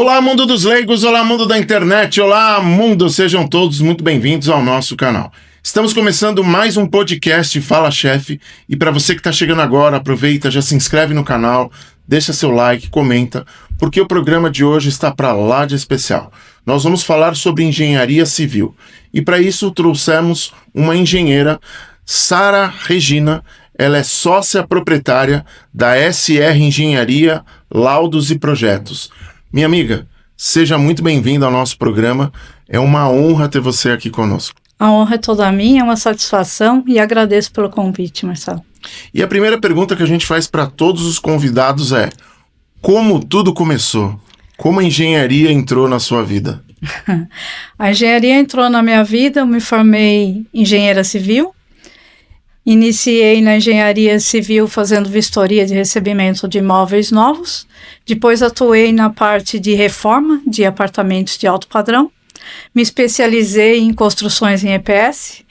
Olá, mundo dos leigos, olá, mundo da internet, olá, mundo, sejam todos muito bem-vindos ao nosso canal. Estamos começando mais um podcast Fala Chefe, e para você que está chegando agora, aproveita, já se inscreve no canal, deixa seu like, comenta, porque o programa de hoje está para lá de especial. Nós vamos falar sobre engenharia civil, e para isso trouxemos uma engenheira, Sara Regina. Ela é sócia proprietária da SR Engenharia, Laudos e Projetos. Minha amiga, seja muito bem-vinda ao nosso programa. É uma honra ter você aqui conosco. A honra é toda minha, é uma satisfação e agradeço pelo convite, Marcelo. E a primeira pergunta que a gente faz para todos os convidados é: como tudo começou? Como a engenharia entrou na sua vida? A engenharia entrou na minha vida, eu me formei engenheira civil. Iniciei na engenharia civil fazendo vistoria de recebimento de imóveis novos. Depois atuei na parte de reforma de apartamentos de alto padrão. Me especializei em construções em EPS.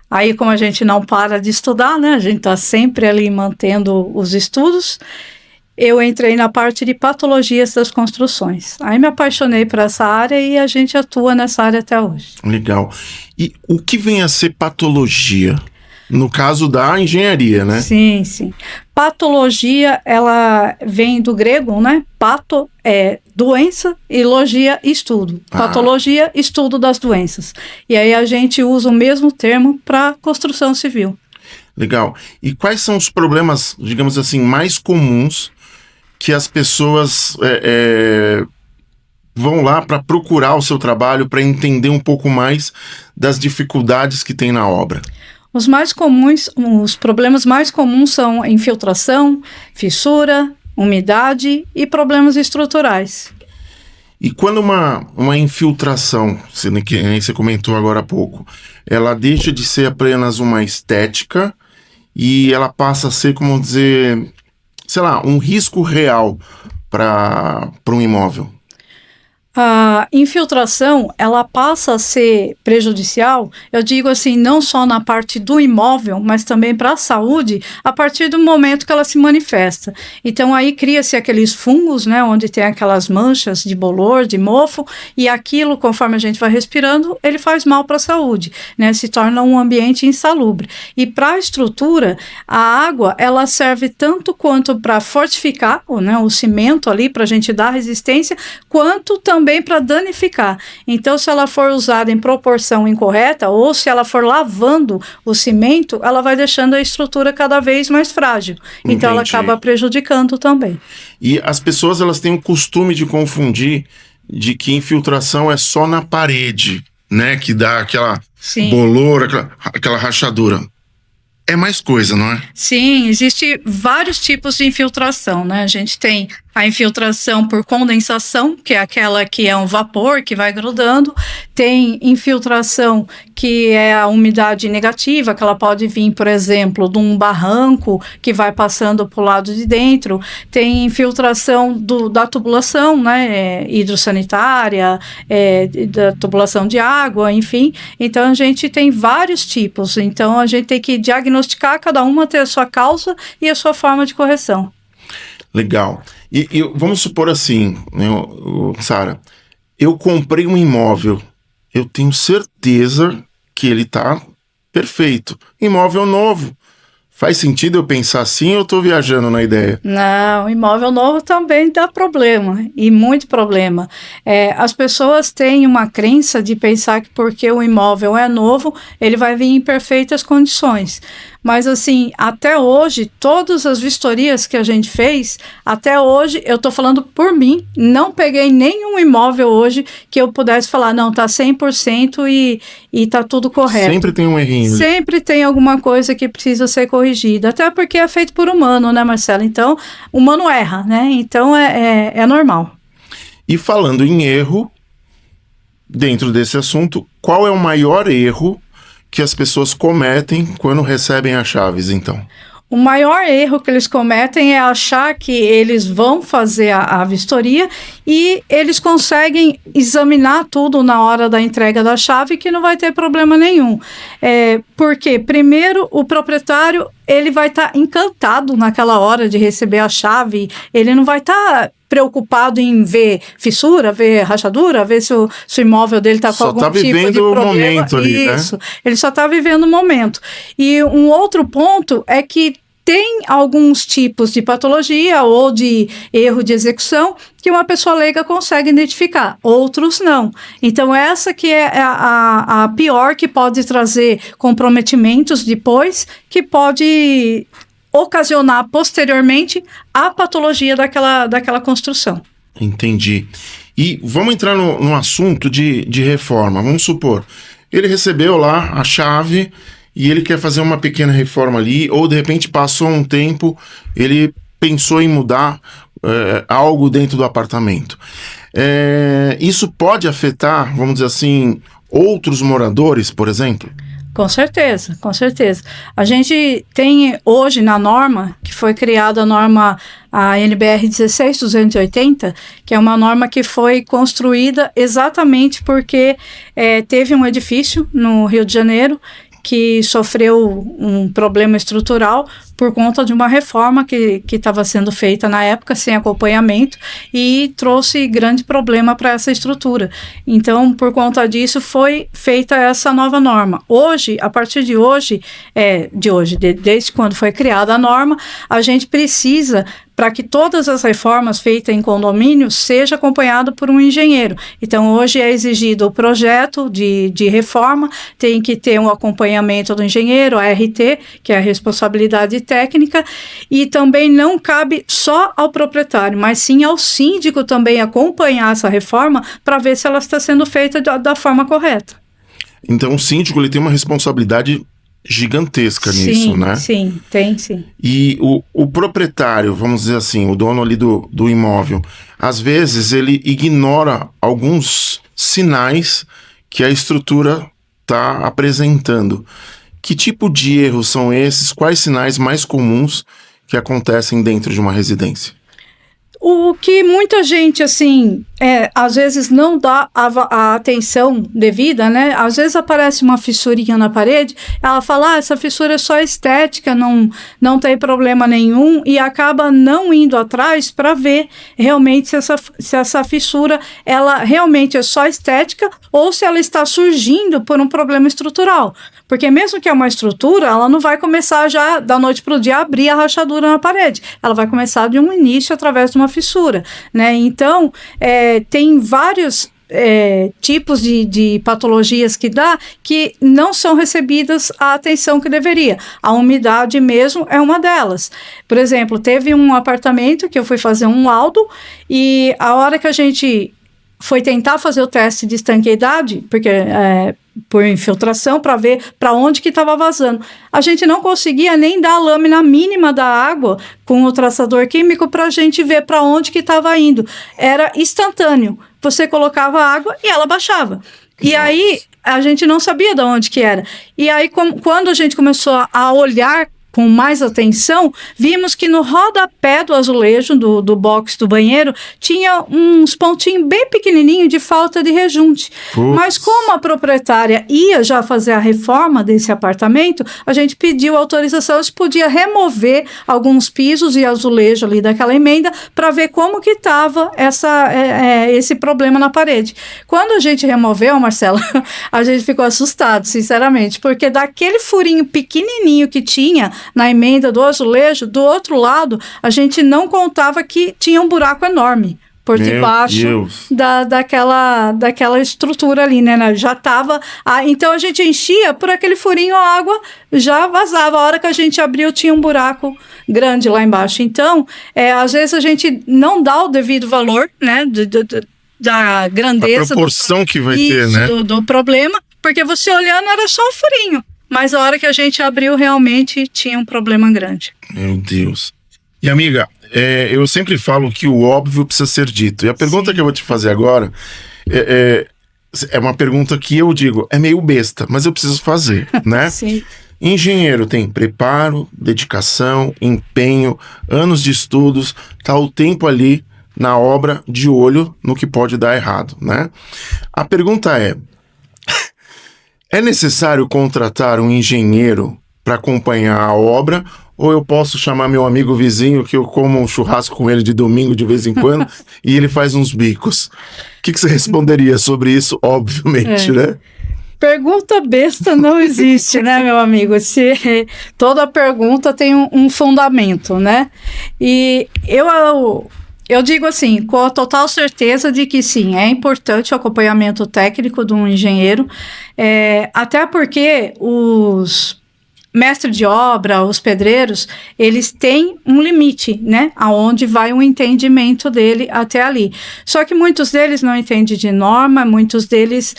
Aí, como a gente não para de estudar, né? A gente está sempre ali mantendo os estudos. Eu entrei na parte de patologias das construções. Aí me apaixonei por essa área e a gente atua nessa área até hoje. Legal. E o que vem a ser patologia? No caso da engenharia, né? Sim, sim. Patologia, ela vem do grego, né? Pato é doença e logia, estudo. Patologia, estudo das doenças. E aí a gente usa o mesmo termo para construção civil. Legal. E quais são os problemas, digamos assim, mais comuns que as pessoas vão lá para procurar o seu trabalho, para entender um pouco mais das dificuldades que tem na obra? Os problemas mais comuns são infiltração, fissura, umidade e problemas estruturais. E quando uma infiltração, você comentou agora há pouco, ela deixa de ser apenas uma estética e ela passa a ser, como dizer, sei lá, um risco real para um imóvel? A infiltração, ela passa a ser prejudicial, eu digo assim, não só na parte do imóvel, mas também para a saúde, a partir do momento que ela se manifesta. Então, aí cria-se aqueles fungos, né, onde tem aquelas manchas de bolor, de mofo, e aquilo, conforme a gente vai respirando, ele faz mal para a saúde, né, se torna um ambiente insalubre. E para a estrutura, a água, ela serve tanto quanto para fortificar, né, o cimento ali, para a gente dar resistência, quanto também para danificar. Então, se ela for usada em proporção incorreta, ou se ela for lavando o cimento, ela vai deixando a estrutura cada vez mais frágil. Entendi. Então, ela acaba prejudicando também. E as pessoas, elas têm o costume de confundir de que infiltração é só na parede, né? Que dá aquela bolor, aquela rachadura. É mais coisa, não é? Sim, existe vários tipos de infiltração, né? A gente tem a infiltração por condensação, que é aquela que é um vapor que vai grudando. Tem infiltração que é a umidade negativa, que ela pode vir, por exemplo, de um barranco que vai passando para o lado de dentro. Tem infiltração da tubulação, né? Hidrossanitária, da tubulação de água, enfim. Então, a gente tem vários tipos. Então, a gente tem que diagnosticar, cada uma ter a sua causa e a sua forma de correção. Legal. E vamos supor assim, né, Sara, eu comprei um imóvel, eu tenho certeza que ele está perfeito. Imóvel novo. Faz sentido eu pensar assim ou eu estou viajando na ideia? Não, imóvel novo também dá problema, e muito problema. As pessoas têm uma crença de pensar que porque o imóvel é novo, ele vai vir em perfeitas condições. Mas assim, até hoje, todas as vistorias que a gente fez, até hoje, eu estou falando por mim, não peguei nenhum imóvel hoje que eu pudesse falar, não, está 100% e está tudo correto. Sempre tem um errinho. Sempre tem alguma coisa que precisa ser corrigida, até porque é feito por humano, né, Marcelo? Então, humano erra, né? Então, é normal. E falando em erro, dentro desse assunto, qual é o maior erro que as pessoas cometem quando recebem as chaves, então? O maior erro que eles cometem é achar que eles vão fazer a vistoria e eles conseguem examinar tudo na hora da entrega da chave, que não vai ter problema nenhum. Porque, primeiro, o proprietário ele vai estar encantado naquela hora de receber a chave, ele não vai estar preocupado em ver fissura, ver rachadura, ver se o imóvel dele está com algum tipo de problema. Só está vivendo o momento ali, né? Isso, ele só está vivendo o momento. E um outro ponto é que tem alguns tipos de patologia ou de erro de execução que uma pessoa leiga consegue identificar, outros não. Então, essa que é a pior, que pode trazer comprometimentos depois, que pode ocasionar posteriormente a patologia daquela construção. Entendi. E vamos entrar no assunto de reforma. Vamos supor, ele recebeu lá a chave e ele quer fazer uma pequena reforma ali, ou de repente passou um tempo, ele pensou em mudar algo dentro do apartamento. Isso pode afetar, vamos dizer assim, outros moradores, por exemplo? Com certeza, com certeza. A gente tem hoje na norma, que foi criada a norma, a NBR 16280, que é uma norma que foi construída exatamente porque teve um edifício no Rio de Janeiro que sofreu um problema estrutural por conta de uma reforma que estava sendo feita na época, sem acompanhamento, e trouxe grande problema para essa estrutura. Então, por conta disso, foi feita essa nova norma. Hoje, a partir de hoje, desde quando foi criada a norma, a gente precisa, para que todas as reformas feitas em condomínio seja acompanhado por um engenheiro. Então, hoje é exigido o projeto de reforma, tem que ter um acompanhamento do engenheiro, a RT, que é a responsabilidade técnica, e também não cabe só ao proprietário, mas sim ao síndico também acompanhar essa reforma para ver se ela está sendo feita da forma correta. Então, o síndico ele tem uma responsabilidade gigantesca nisso, né? Sim, tem sim. E o proprietário, vamos dizer assim, o dono ali do imóvel, às vezes ele ignora alguns sinais que a estrutura está apresentando. Que tipo de erros são esses? Quais sinais mais comuns que acontecem dentro de uma residência? O que muita gente, assim, às vezes não dá a atenção devida, né? Às vezes aparece uma fissurinha na parede, ela fala, essa fissura é só estética, não tem problema nenhum, e acaba não indo atrás para ver realmente se essa fissura, ela realmente é só estética ou se ela está surgindo por um problema estrutural. Porque mesmo que é uma estrutura, ela não vai começar já da noite para o dia a abrir a rachadura na parede. Ela vai começar de um início através de uma fissura, né? Então, tem vários tipos de patologias que dá que não são recebidas a atenção que deveria. A umidade mesmo é uma delas. Por exemplo, teve um apartamento que eu fui fazer um laudo e a hora que a gente foi tentar fazer o teste de estanqueidade, porque por infiltração, para ver para onde que estava vazando. A gente não conseguia nem dar a lâmina mínima da água com o traçador químico para a gente ver para onde que estava indo. Era instantâneo. Você colocava a água e ela baixava. E aí, a gente não sabia de onde que era. E aí, quando a gente começou a olhar com mais atenção, vimos que no rodapé do azulejo, do box do banheiro, tinha uns pontinhos bem pequenininhos de falta de rejunte. Mas como a proprietária ia já fazer a reforma desse apartamento, a gente pediu autorização se podia remover alguns pisos e azulejo ali daquela emenda para ver como que estava esse problema na parede. Quando a gente removeu, Marcela, a gente ficou assustado, sinceramente, porque daquele furinho pequenininho que tinha na emenda do azulejo, do outro lado, a gente não contava que tinha um buraco enorme por debaixo daquela estrutura ali, né? Já estava... então, a gente enchia por aquele furinho, a água já vazava. A hora que a gente abriu, tinha um buraco grande lá embaixo. Então, às vezes a gente não dá o devido valor, né? Da grandeza... A proporção que vai ter, né? Do problema, porque você olhando era só um furinho. Mas a hora que a gente abriu, realmente tinha um problema grande. Meu Deus. E amiga, eu sempre falo que o óbvio precisa ser dito. E a pergunta que eu vou te fazer agora é uma pergunta que eu digo, é meio besta, mas eu preciso fazer, né? Sim. Engenheiro tem preparo, dedicação, empenho, anos de estudos, tá o tempo ali na obra, de olho no que pode dar errado, né? A pergunta é necessário contratar um engenheiro para acompanhar a obra ou eu posso chamar meu amigo vizinho, que eu como um churrasco com ele de domingo de vez em quando, e ele faz uns bicos. O que você responderia sobre isso? Obviamente, né? Pergunta besta não existe, né, meu amigo? Toda pergunta tem um fundamento, né? E eu digo assim, com a total certeza de que sim, é importante o acompanhamento técnico de um engenheiro, até porque os mestre de obra, os pedreiros, eles têm um limite, né? Aonde vai o entendimento dele até ali. Só que muitos deles não entendem de norma, muitos deles,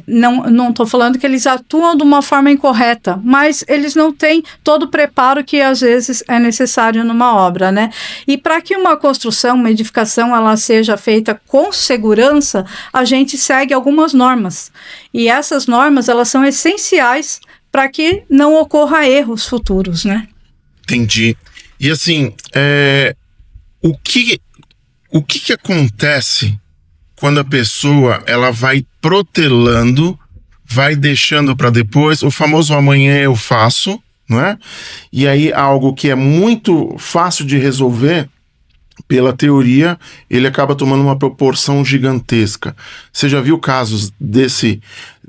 não estou falando que eles atuam de uma forma incorreta, mas eles não têm todo o preparo que às vezes é necessário numa obra, né? E para que uma construção, uma edificação, ela seja feita com segurança, a gente segue algumas normas. E essas normas, elas são essenciais para que não ocorra erros futuros, né? Entendi. E assim, o que acontece quando a pessoa ela vai protelando, vai deixando para depois, o famoso amanhã eu faço, não é? E aí algo que é muito fácil de resolver, pela teoria, ele acaba tomando uma proporção gigantesca. Você já viu casos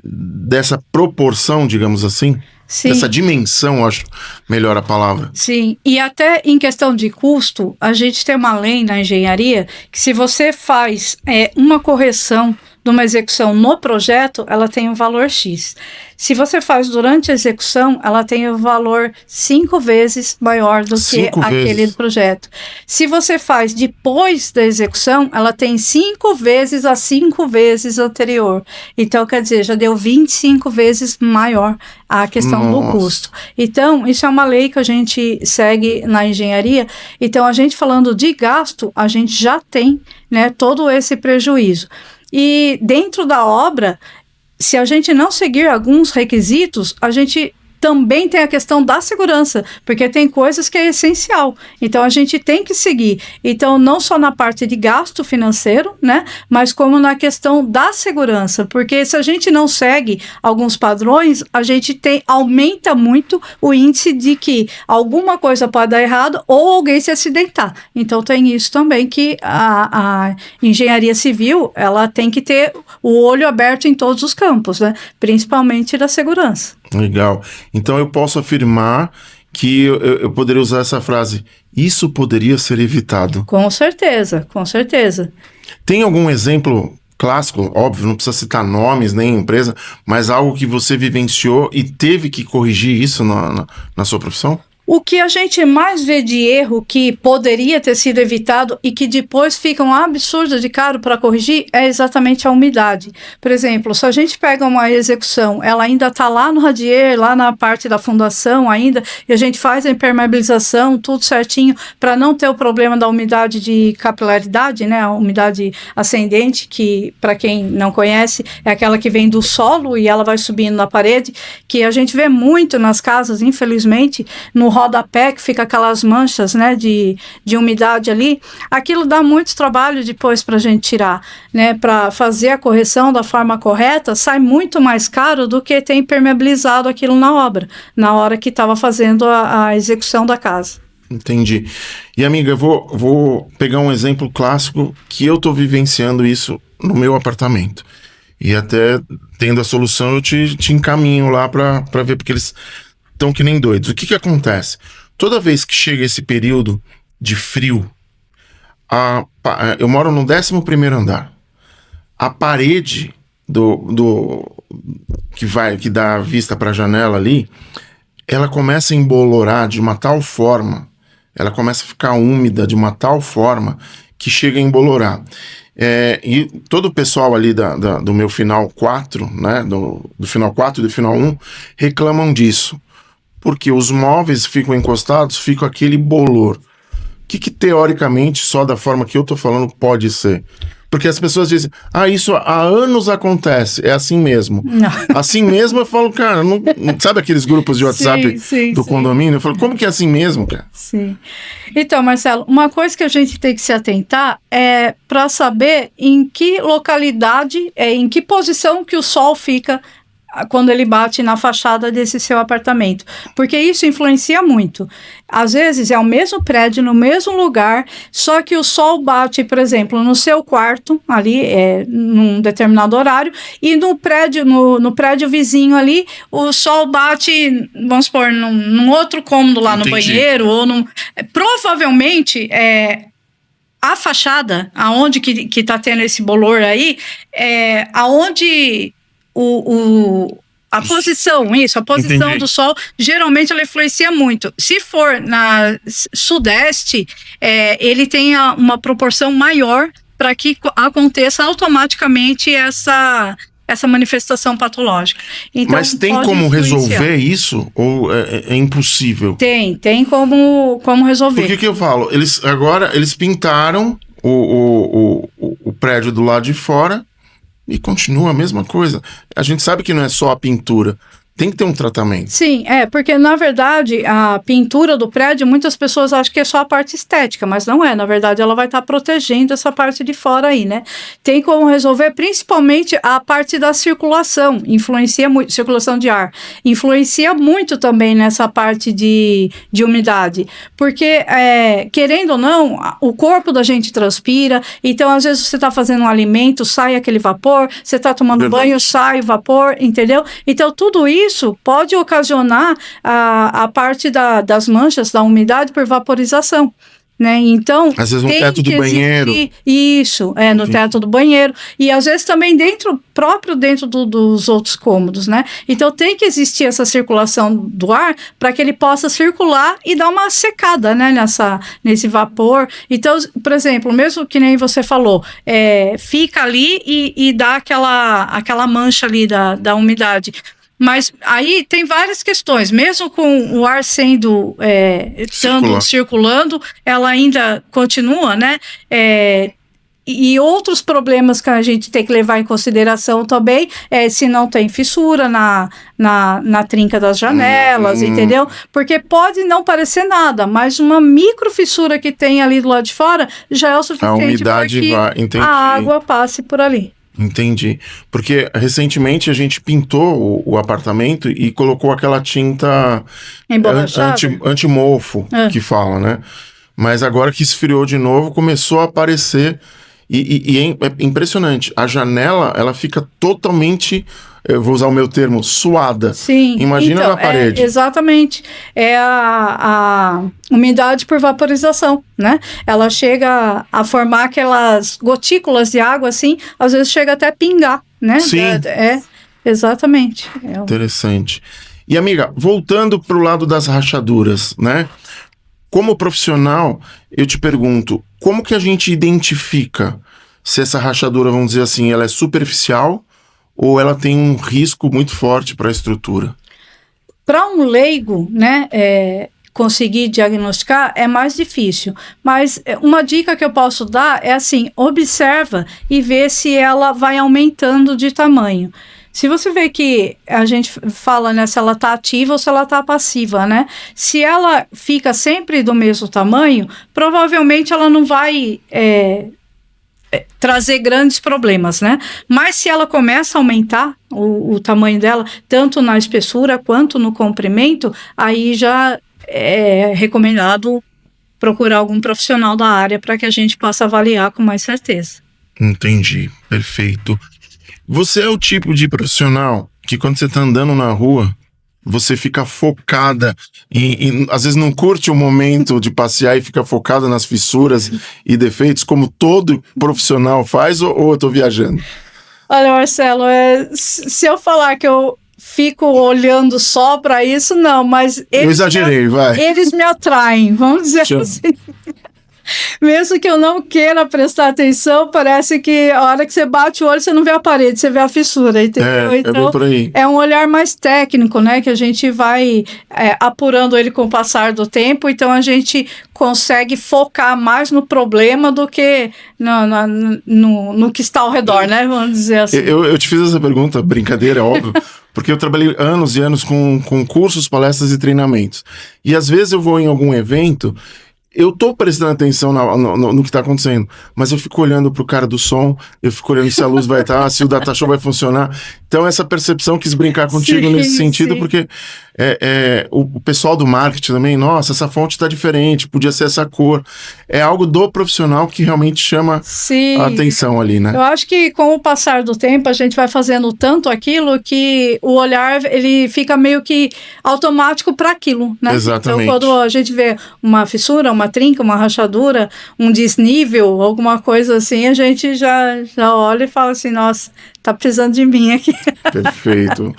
dessa proporção, digamos assim? Sim. Dessa dimensão, acho melhor a palavra. Sim, e até em questão de custo, a gente tem uma lei na engenharia que se você faz uma correção de uma execução no projeto, ela tem um valor X. Se você faz durante a execução, ela tem um valor 5 vezes maior do que aquele projeto. Se você faz depois da execução, ela tem 5 vezes a 5 vezes anterior. Então, quer dizer, já deu 25 vezes maior a questão do custo. Então, isso é uma lei que a gente segue na engenharia. Então, a gente falando de gasto, a gente já tem, né, todo esse prejuízo. E dentro da obra, se a gente não seguir alguns requisitos, a gente também tem a questão da segurança, porque tem coisas que é essencial. Então, a gente tem que seguir. Então, não só na parte de gasto financeiro, né, mas como na questão da segurança, porque se a gente não segue alguns padrões, a gente aumenta muito o índice de que alguma coisa pode dar errado ou alguém se acidentar. Então, tem isso também que a engenharia civil, ela tem que ter o olho aberto em todos os campos, né, principalmente da segurança. Legal. Então eu posso afirmar que eu poderia usar essa frase, isso poderia ser evitado. Com certeza, com certeza. Tem algum exemplo clássico, óbvio, não precisa citar nomes nem empresa, mas algo que você vivenciou e teve que corrigir isso na sua profissão? O que a gente mais vê de erro que poderia ter sido evitado e que depois fica um absurdo de caro para corrigir é exatamente a umidade. Por exemplo, se a gente pega uma execução, ela ainda está lá no radier, lá na parte da fundação ainda, e a gente faz a impermeabilização, tudo certinho, para não ter o problema da umidade de capilaridade, né? A umidade ascendente, que para quem não conhece, é aquela que vem do solo e ela vai subindo na parede, que a gente vê muito nas casas, infelizmente, no rodapé, que fica aquelas manchas, né, de umidade ali, aquilo dá muito trabalho depois para a gente tirar, né, para fazer a correção da forma correta, sai muito mais caro do que ter impermeabilizado aquilo na obra, na hora que estava fazendo a execução da casa. Entendi. E amiga, eu vou pegar um exemplo clássico que eu estou vivenciando isso no meu apartamento. E até tendo a solução eu te encaminho lá para ver, porque eles estão que nem doidos. O que acontece? Toda vez que chega esse período de frio, eu moro no 11º andar. A parede que dá vista para a janela ali, ela começa a embolorar de uma tal forma, ela começa a ficar úmida de uma tal forma que chega a embolorar. E todo o pessoal ali do meu final 4, né, do final 4 e do final 1, reclamam disso. Porque os móveis ficam encostados, fica aquele bolor. O que teoricamente, só da forma que eu tô falando, pode ser? Porque as pessoas dizem, isso há anos acontece, é assim mesmo. Não. Assim mesmo eu falo, cara, não sabe aqueles grupos de WhatsApp do condomínio? Eu falo, como que é assim mesmo, cara? Sim. Então, Marcelo, uma coisa que a gente tem que se atentar é para saber em que localidade, em que posição que o sol fica quando ele bate na fachada desse seu apartamento, porque isso influencia muito. Às vezes é o mesmo prédio, no mesmo lugar, só que o sol bate, por exemplo, no seu quarto, ali, num determinado horário, e no prédio vizinho ali, o sol bate, vamos supor, num outro cômodo lá no banheiro, ou provavelmente, a fachada, aonde que tá tendo esse bolor aí, aonde a posição Entendi. do sol, geralmente ela influencia muito. Se for na sudeste, ele tem uma proporção maior para que aconteça automaticamente essa manifestação patológica. Então, mas tem como resolver isso ou é impossível? Tem como resolver. Por que eu falo? Eles pintaram o prédio do lado de fora e continua a mesma coisa. A gente sabe que não é só a pintura. Tem que ter um tratamento. Sim, porque na verdade a pintura do prédio, muitas pessoas acham que é só a parte estética, mas não é. Na verdade, ela vai estar protegendo essa parte de fora aí, né? Tem como resolver principalmente a parte da circulação, influencia muito, circulação de ar, influencia muito também nessa parte de umidade, porque querendo ou não, o corpo da gente transpira, então às vezes você está fazendo um alimento, sai aquele vapor, você está tomando banho, sai o vapor, entendeu? Então tudo isso pode ocasionar a parte das manchas, da umidade por vaporização, né? Então, às vezes no teto do banheiro. Isso, no teto do banheiro. E às vezes também dentro dos outros cômodos, né? Então tem que existir essa circulação do ar para que ele possa circular e dar uma secada, né? Nesse vapor. Então, por exemplo, mesmo que nem você falou, fica ali e dá aquela mancha ali da umidade. Mas aí tem várias questões, mesmo com o ar sendo circulando, ela ainda continua, né? E outros problemas que a gente tem que levar em consideração também se não tem fissura na trinca das janelas, entendeu? Porque pode não parecer nada, mas uma micro fissura que tem ali do lado de fora já é o suficiente para que a água passe por ali. Entendi. Porque recentemente a gente pintou o apartamento e colocou aquela tinta anti-mofo, que fala, né? Mas agora que esfriou de novo, começou a aparecer e é impressionante. A janela, ela fica totalmente, eu vou usar o meu termo, suada. Sim. Imagina então, na parede. Exatamente. É a umidade por vaporização, né? Ela chega a formar aquelas gotículas de água, assim, às vezes chega até a pingar, né? Sim. Exatamente. Interessante. E, amiga, voltando para o lado das rachaduras, né? Como profissional, eu te pergunto, como que a gente identifica se essa rachadura, vamos dizer assim, ela é superficial ou ela tem um risco muito forte para a estrutura? Para um leigo, né, conseguir diagnosticar é mais difícil, mas uma dica que eu posso dar é assim, observa e vê se ela vai aumentando de tamanho. Se você vê que a gente fala, né, se ela está ativa ou se ela está passiva, né? Se ela fica sempre do mesmo tamanho, provavelmente ela não vai trazer grandes problemas, né? Mas se ela começa a aumentar o tamanho dela, tanto na espessura quanto no comprimento, aí já é recomendado procurar algum profissional da área para que a gente possa avaliar com mais certeza. Entendi, perfeito. Você é o tipo de profissional que quando você está andando na rua, você fica focada e às vezes não curte o momento de passear e fica focada nas fissuras e defeitos, como todo profissional faz, ou eu tô viajando? Olha, Marcelo, se eu falar que eu fico olhando só para isso, não, mas eu exagerei, vai. Eles me atraem, vamos dizer assim. Mesmo que eu não queira prestar atenção, parece que a hora que você bate o olho, você não vê a parede, você vê a fissura, entendeu? Então, bem por aí. É um olhar mais técnico, né? Que a gente vai apurando ele com o passar do tempo, então a gente consegue focar mais no problema do que no que está ao redor, né? Vamos dizer assim. Eu te fiz essa pergunta, brincadeira, é óbvio, porque eu trabalhei anos e anos com cursos, palestras e treinamentos. E às vezes eu vou em algum evento, eu tô prestando atenção no que tá acontecendo, mas eu fico olhando pro cara do som, eu fico olhando se a luz vai estar, se o data show vai funcionar. Então, essa percepção, quis brincar contigo nesse sentido, porque o pessoal do marketing também, nossa, essa fonte está diferente, podia ser essa cor. É algo do profissional que realmente chama a atenção ali, né? Eu acho que com o passar do tempo, a gente vai fazendo tanto aquilo que o olhar, ele fica meio que automático para aquilo, né? Exatamente. Então, quando a gente vê uma fissura, uma trinca, uma rachadura, um desnível, alguma coisa assim, a gente já olha e fala assim, nossa, tá precisando de mim aqui. Perfeito.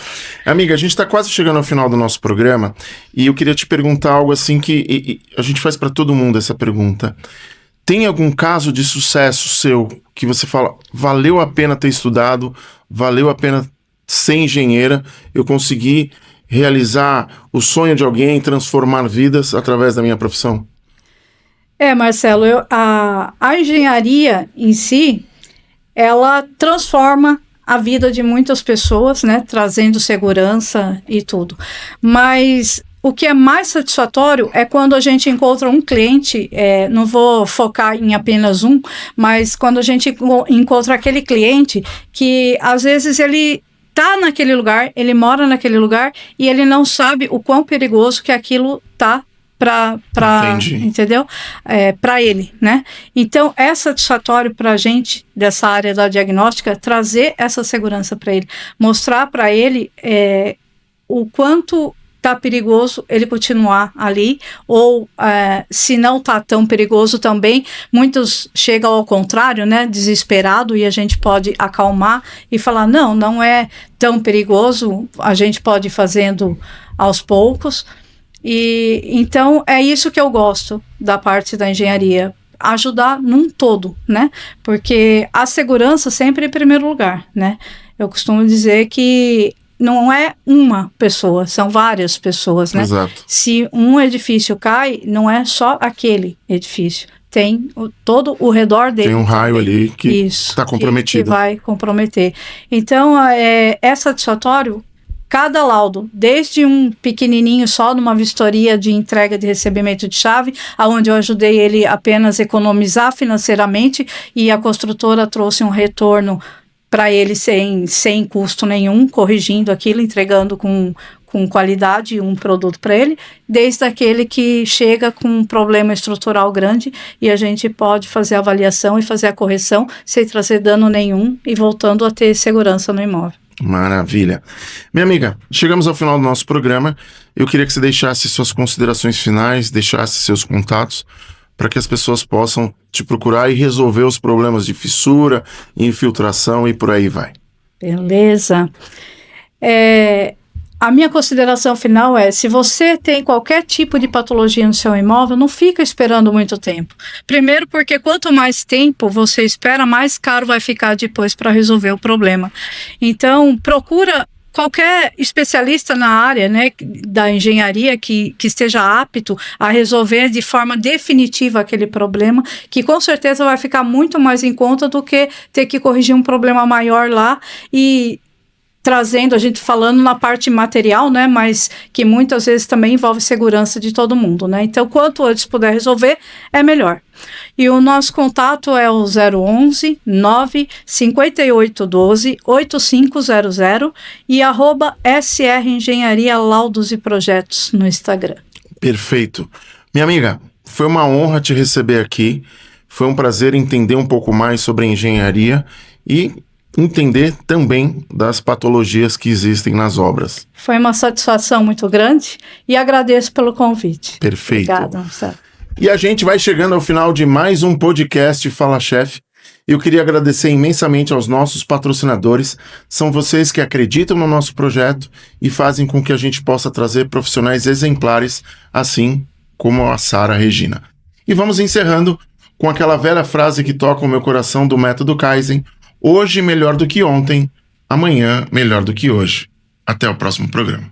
Amiga, a gente está quase chegando ao final do nosso programa e eu queria te perguntar algo assim que a gente faz para todo mundo essa pergunta. Tem algum caso de sucesso seu que você fala, valeu a pena ter estudado, valeu a pena ser engenheira, eu consegui realizar o sonho de alguém, transformar vidas através da minha profissão? Marcelo, a engenharia em si, ela transforma a vida de muitas pessoas, né, trazendo segurança e tudo. Mas o que é mais satisfatório é quando a gente encontra um cliente, não vou focar em apenas um, mas quando a gente encontra aquele cliente que às vezes ele tá naquele lugar, ele mora naquele lugar e ele não sabe o quão perigoso que aquilo tá entendeu? Para ele, né? Então, é satisfatório para a gente, dessa área da diagnóstica, trazer essa segurança para ele, mostrar para ele o quanto tá perigoso ele continuar ali, ou se não tá tão perigoso também, muitos chegam ao contrário, né? Desesperado, e a gente pode acalmar e falar, não é tão perigoso, a gente pode ir fazendo aos poucos. E então é isso que eu gosto da parte da engenharia, ajudar num todo, né? Porque a segurança sempre em primeiro lugar, né? Eu costumo dizer que não é uma pessoa, são várias pessoas, né? Exato. Se um edifício cai, não é só aquele edifício. Tem todo o redor dele. Tem um raio ali que está comprometido. Que vai comprometer. Então, é satisfatório cada laudo, desde um pequenininho só numa vistoria de entrega de recebimento de chave, onde eu ajudei ele apenas economizar financeiramente e a construtora trouxe um retorno para ele sem custo nenhum, corrigindo aquilo, entregando com qualidade um produto para ele, desde aquele que chega com um problema estrutural grande e a gente pode fazer a avaliação e fazer a correção sem trazer dano nenhum e voltando a ter segurança no imóvel. Maravilha. Minha amiga, chegamos ao final do nosso programa. Eu queria que você deixasse suas considerações finais, deixasse seus contatos, para que as pessoas possam te procurar e resolver os problemas de fissura, infiltração e por aí vai. Beleza. A minha consideração final se você tem qualquer tipo de patologia no seu imóvel, não fica esperando muito tempo. Primeiro porque quanto mais tempo você espera, mais caro vai ficar depois para resolver o problema. Então, procura qualquer especialista na área, né, da engenharia que esteja apto a resolver de forma definitiva aquele problema, que com certeza vai ficar muito mais em conta do que ter que corrigir um problema maior lá e trazendo, a gente falando na parte material, né, mas que muitas vezes também envolve segurança de todo mundo, né, então quanto antes puder resolver, é melhor. E o nosso contato é o 011 95812 8500 e @SR Engenharia Laudos e Projetos no Instagram. Perfeito. Minha amiga, foi uma honra te receber aqui, foi um prazer entender um pouco mais sobre a engenharia e entender também das patologias que existem nas obras. Foi uma satisfação muito grande e agradeço pelo convite. Perfeito. Obrigada, Marcelo. E a gente vai chegando ao final de mais um podcast Fala Chef. Eu queria agradecer imensamente aos nossos patrocinadores. São vocês que acreditam no nosso projeto e fazem com que a gente possa trazer profissionais exemplares, assim como a Sara Regina. E vamos encerrando com aquela velha frase que toca o meu coração do método Kaizen: hoje melhor do que ontem, amanhã melhor do que hoje. Até o próximo programa.